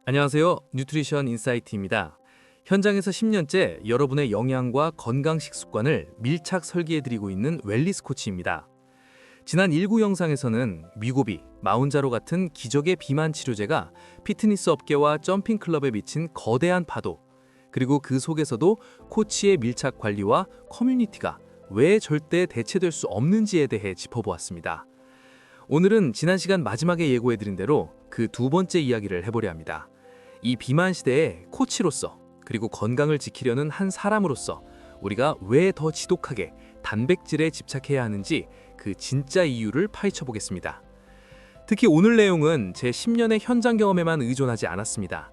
안녕하세요. 뉴트리션 인사이트입니다. 현장에서 10년째 여러분의 영양과 건강 식습관을 밀착 설계해드리고 있는 웰리스 코치입니다. 지난 1구 영상에서는 위고비, 마운자로 같은 기적의 비만 치료제가 피트니스 업계와 점핑 클럽에 미친 거대한 파도, 그리고 그 속에서도 코치의 밀착 관리와 커뮤니티가 왜 절대 대체될 수 없는지에 대해 짚어보았습니다. 오늘은 지난 시간 마지막에 예고해드린 대로 그 두 번째 이야기를 해보려 합니다. 이 비만 시대에 코치로서 그리고 건강을 지키려는 한 사람으로서 우리가 왜 더 지독하게 단백질에 집착해야 하는지 그 진짜 이유를 파헤쳐 보겠습니다. 특히 오늘 내용은 제 10년의 현장 경험에만 의존하지 않았습니다.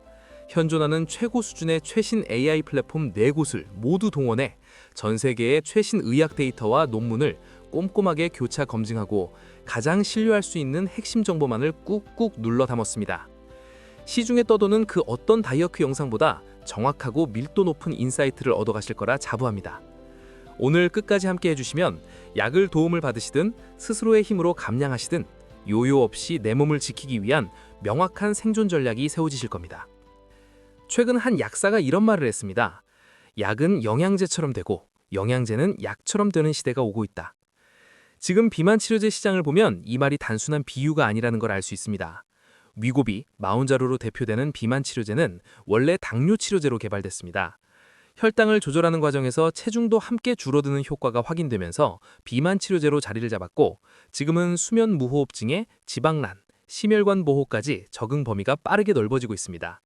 현존하는 최고 수준의 최신 AI 플랫폼 4곳을 모두 동원해 전 세계의 최신 의학 데이터와 논문을 꼼꼼하게 교차 검증하고 가장 신뢰할 수 있는 핵심 정보만을 꾹꾹 눌러 담았습니다. 시중에 떠도는 그 어떤 다이어트 영상보다 정확하고 밀도 높은 인사이트를 얻어가실 거라 자부합니다. 오늘 끝까지 함께 해주시면 약을 도움을 받으시든 스스로의 힘으로 감량하시든 요요 없이 내 몸을 지키기 위한 명확한 생존 전략이 세워지실 겁니다. 최근 한 약사가 이런 말을 했습니다. 약은 영양제처럼 되고 영양제는 약처럼 되는 시대가 오고 있다. 지금 비만 치료제 시장을 보면 이 말이 단순한 비유가 아니라는 걸 알 수 있습니다. 위고비, 마운자로로 대표되는 비만 치료제는 원래 당뇨 치료제로 개발됐습니다. 혈당을 조절하는 과정에서 체중도 함께 줄어드는 효과가 확인되면서 비만 치료제로 자리를 잡았고, 지금은 수면 무호흡증에 지방난, 심혈관 보호까지 적응 범위가 빠르게 넓어지고 있습니다.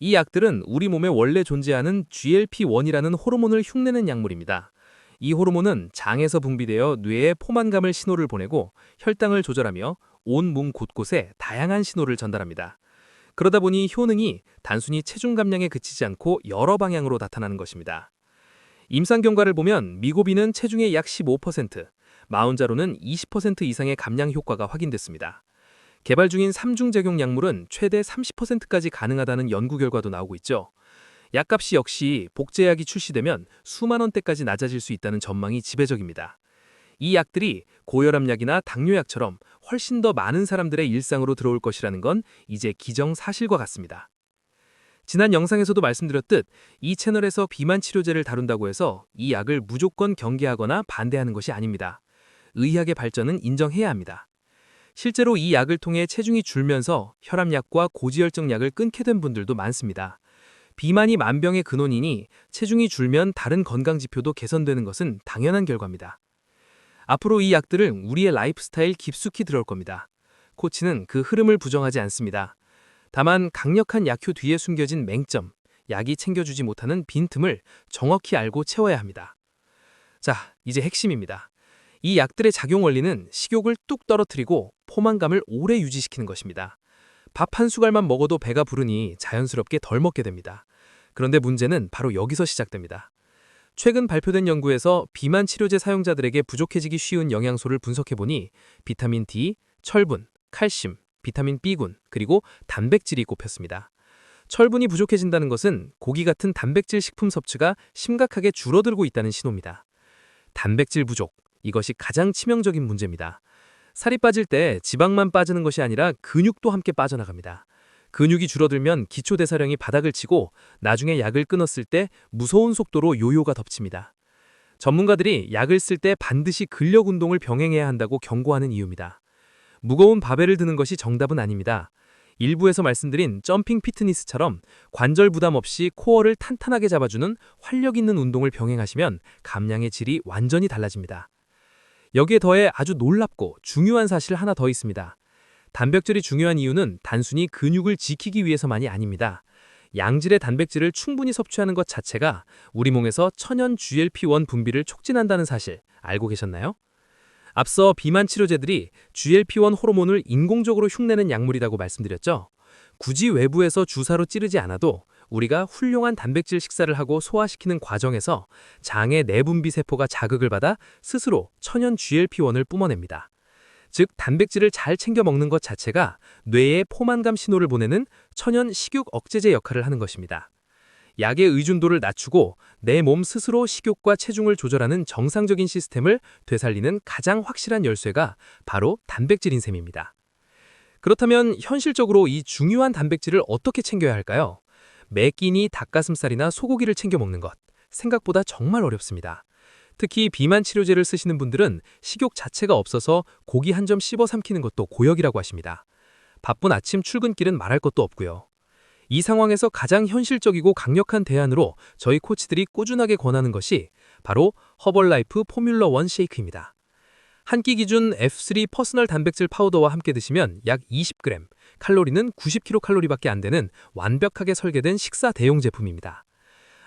이 약들은 우리 몸에 원래 존재하는 GLP-1이라는 호르몬을 흉내낸 약물입니다. 이 호르몬은 장에서 분비되어 뇌에 포만감을 신호를 보내고 혈당을 조절하며 온 몸 곳곳에 다양한 신호를 전달합니다. 그러다 보니 효능이 단순히 체중 감량에 그치지 않고 여러 방향으로 나타나는 것입니다. 임상 경과를 보면 미고비는 체중의 약 15%, 마운자로는 20% 이상의 감량 효과가 확인됐습니다. 개발 중인 3중 제공 약물은 최대 30%까지 가능하다는 연구 결과도 나오고 있죠. 약값이 역시 복제약이 출시되면 수만 원대까지 낮아질 수 있다는 전망이 지배적입니다. 이 약들이 고혈압약이나 당뇨약처럼 훨씬 더 많은 사람들의 일상으로 들어올 것이라는 건 이제 기정사실과 같습니다. 지난 영상에서도 말씀드렸듯 이 채널에서 비만 치료제를 다룬다고 해서 이 약을 무조건 경계하거나 반대하는 것이 아닙니다. 의학의 발전은 인정해야 합니다. 실제로 이 약을 통해 체중이 줄면서 혈압약과 고지혈증 약을 끊게 된 분들도 많습니다. 비만이 만병의 근원이니 체중이 줄면 다른 건강 지표도 개선되는 것은 당연한 결과입니다. 앞으로 이 약들은 우리의 라이프스타일 깊숙이 들어올 겁니다. 코치는 그 흐름을 부정하지 않습니다. 다만 강력한 약효 뒤에 숨겨진 맹점, 약이 챙겨주지 못하는 빈틈을 정확히 알고 채워야 합니다. 자, 이제 핵심입니다. 이 약들의 작용 원리는 식욕을 뚝 떨어뜨리고 포만감을 오래 유지시키는 것입니다. 밥 한 숟갈만 먹어도 배가 부르니 자연스럽게 덜 먹게 됩니다. 그런데 문제는 바로 여기서 시작됩니다. 최근 발표된 연구에서 비만 치료제 사용자들에게 부족해지기 쉬운 영양소를 분석해보니 비타민 D, 철분, 칼슘, 비타민 B군, 그리고 단백질이 꼽혔습니다. 철분이 부족해진다는 것은 고기 같은 단백질 식품 섭취가 심각하게 줄어들고 있다는 신호입니다. 단백질 부족, 이것이 가장 치명적인 문제입니다. 살이 빠질 때 지방만 빠지는 것이 아니라 근육도 함께 빠져나갑니다. 근육이 줄어들면 기초대사량이 바닥을 치고 나중에 약을 끊었을 때 무서운 속도로 요요가 덮칩니다. 전문가들이 약을 쓸 때 반드시 근력 운동을 병행해야 한다고 경고하는 이유입니다. 무거운 바벨을 드는 것이 정답은 아닙니다. 일부에서 말씀드린 점핑 피트니스처럼 관절 부담 없이 코어를 탄탄하게 잡아주는 활력 있는 운동을 병행하시면 감량의 질이 완전히 달라집니다. 여기에 더해 아주 놀랍고 중요한 사실 하나 더 있습니다. 단백질이 중요한 이유는 단순히 근육을 지키기 위해서만이 아닙니다. 양질의 단백질을 충분히 섭취하는 것 자체가 우리 몸에서 천연 GLP-1 분비를 촉진한다는 사실 알고 계셨나요? 앞서 비만 치료제들이 GLP-1 호르몬을 인공적으로 흉내낸 약물이라고 말씀드렸죠. 굳이 외부에서 주사로 찌르지 않아도 우리가 훌륭한 단백질 식사를 하고 소화시키는 과정에서 장의 내분비 세포가 자극을 받아 스스로 천연 GLP-1을 뿜어냅니다. 즉 단백질을 잘 챙겨 먹는 것 자체가 뇌에 포만감 신호를 보내는 천연 식욕 억제제 역할을 하는 것입니다. 약의 의존도를 낮추고 내 몸 스스로 식욕과 체중을 조절하는 정상적인 시스템을 되살리는 가장 확실한 열쇠가 바로 단백질인 셈입니다. 그렇다면 현실적으로 이 중요한 단백질을 어떻게 챙겨야 할까요? 매 끼니 닭가슴살이나 소고기를 챙겨 먹는 것. 생각보다 정말 어렵습니다. 특히 비만 치료제를 쓰시는 분들은 식욕 자체가 없어서 고기 한 점 씹어 삼키는 것도 고역이라고 하십니다. 바쁜 아침 출근길은 말할 것도 없고요. 이 상황에서 가장 현실적이고 강력한 대안으로 저희 코치들이 꾸준하게 권하는 것이 바로 허벌라이프 포뮬러 원 쉐이크입니다. 한 끼 기준 F3 퍼스널 단백질 파우더와 함께 드시면 약 20g, 칼로리는 90kcal밖에 안 되는 완벽하게 설계된 식사 대용 제품입니다.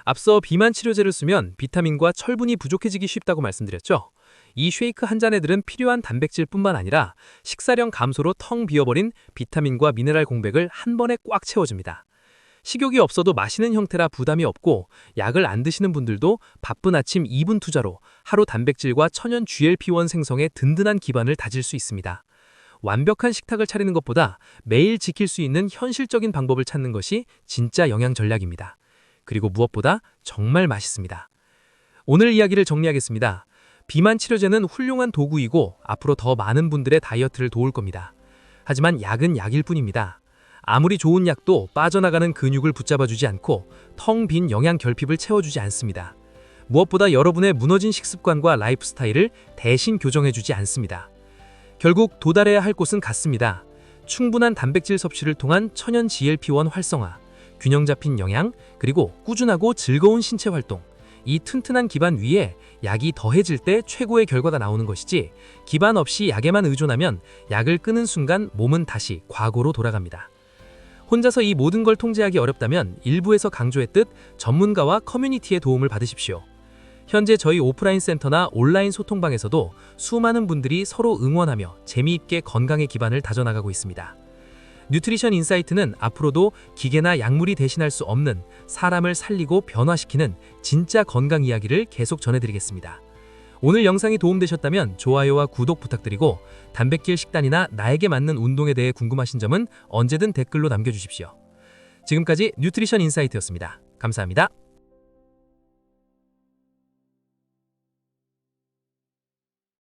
앞서 비만 치료제를 쓰면 비타민과 철분이 부족해지기 쉽다고 말씀드렸죠. 이 쉐이크 한 잔에 들은 필요한 단백질뿐만 아니라 식사량 감소로 텅 비어버린 비타민과 미네랄 공백을 한 번에 꽉 채워줍니다. 식욕이 없어도 마시는 형태라 부담이 없고 약을 안 드시는 분들도 바쁜 아침 2분 투자로 하루 단백질과 천연 GLP-1 생성에 든든한 기반을 다질 수 있습니다. 완벽한 식탁을 차리는 것보다 매일 지킬 수 있는 현실적인 방법을 찾는 것이 진짜 영양 전략입니다. 그리고 무엇보다 정말 맛있습니다. 오늘 이야기를 정리하겠습니다. 비만 치료제는 훌륭한 도구이고 앞으로 더 많은 분들의 다이어트를 도울 겁니다. 하지만 약은 약일 뿐입니다. 아무리 좋은 약도 빠져나가는 근육을 붙잡아주지 않고 텅 빈 영양 결핍을 채워주지 않습니다. 무엇보다 여러분의 무너진 식습관과 라이프 스타일을 대신 교정해주지 않습니다. 결국 도달해야 할 곳은 같습니다. 충분한 단백질 섭취를 통한 천연 GLP-1 활성화, 균형 잡힌 영양, 그리고 꾸준하고 즐거운 신체 활동. 이 튼튼한 기반 위에 약이 더해질 때 최고의 결과가 나오는 것이지, 기반 없이 약에만 의존하면 약을 끊은 순간 몸은 다시 과거로 돌아갑니다. 혼자서 이 모든 걸 통제하기 어렵다면 일부에서 강조했듯 전문가와 커뮤니티의 도움을 받으십시오. 현재 저희 오프라인 센터나 온라인 소통방에서도 수많은 분들이 서로 응원하며 재미있게 건강의 기반을 다져나가고 있습니다. 뉴트리션 인사이트는 앞으로도 기계나 약물이 대신할 수 없는 사람을 살리고 변화시키는 진짜 건강 이야기를 계속 전해드리겠습니다. 오늘 영상이 도움되셨다면 좋아요와 구독 부탁드리고 단백질 식단이나 나에게 맞는 운동에 대해 궁금하신 점은 언제든 댓글로 남겨주십시오. 지금까지 뉴트리션 인사이트였습니다. 감사합니다.